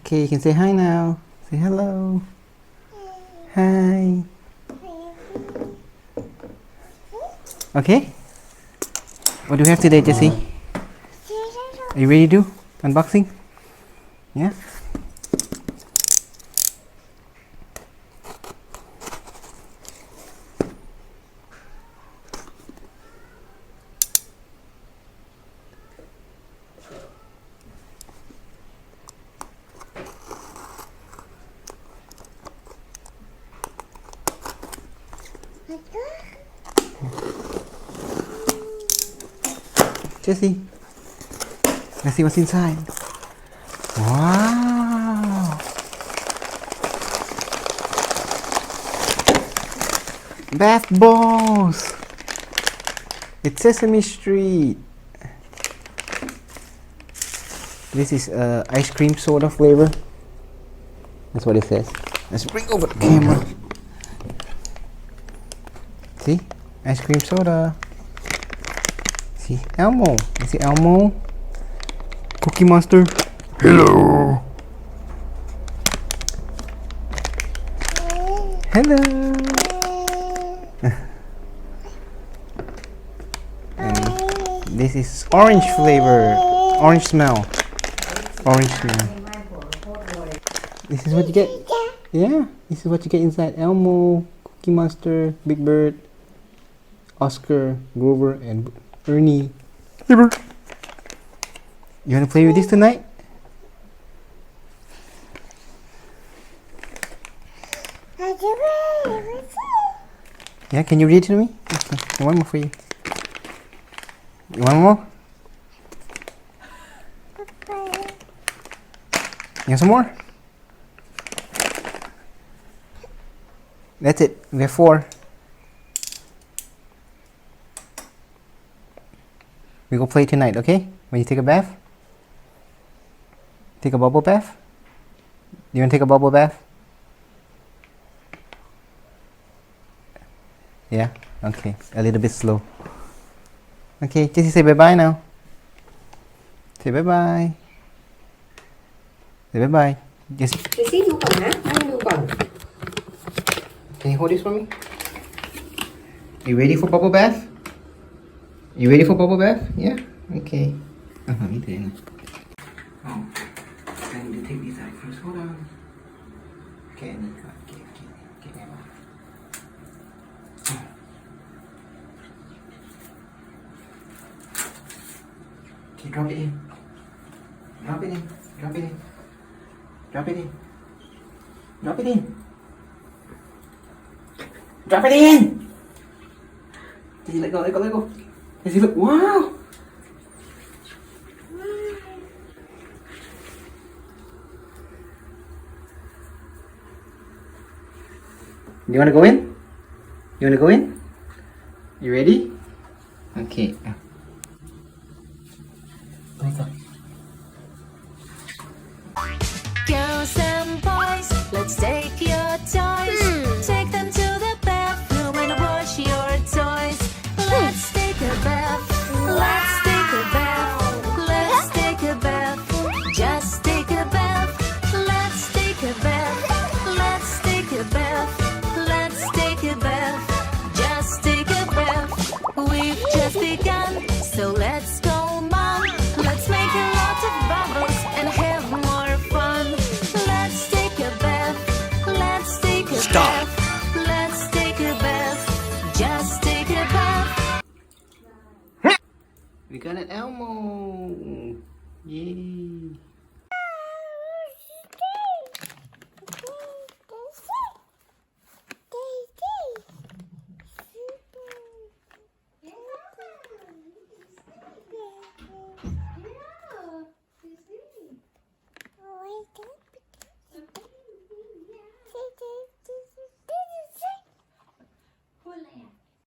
Okay, you can say hi now. Say hello. Hi. Okay. What do we have today, Jessie? Are you ready to do unboxing? Yeah. Jessie, let's see what's inside. Wow! Bath balls! It's Sesame Street. This is ice cream soda flavor. That's what it says. Let's bring over the camera. See? Ice cream soda. See? Elmo. You see Elmo? Cookie Monster. Hello. Hello. And this is orange flavor. Orange smell. Orange smell. This is what you get. Yeah, this is what you get inside Elmo, Cookie Monster, Big Bird, Oscar, Grover, and Ernie. You wanna play with this tonight? Yeah, can you read it to me? Okay, one more for you. You want more? You want some more? That's it. We have 4. We go play tonight, okay? When you take a bath? Take a bubble bath? You want to take a bubble bath? Yeah? Okay. A little bit slow. Okay, Jessie, say bye-bye now. Say bye-bye. Say bye-bye. Jessie. Jessie ดูก่อนนะให้ดูก่อน Can you hold this for me? You ready for bubble bath? You ready for bubble bath? Yeah? Okay. Me too. Oh, I need to take these out first. Hold on. Okay, I need to get them out. Okay, drop it in. Drop it in. Drop it in. Drop it in. Drop it in. Drop it in! Jessie, let go, let go, let go. Jessie, look. Wow! You wanna go in? You wanna go in? You ready? Okay.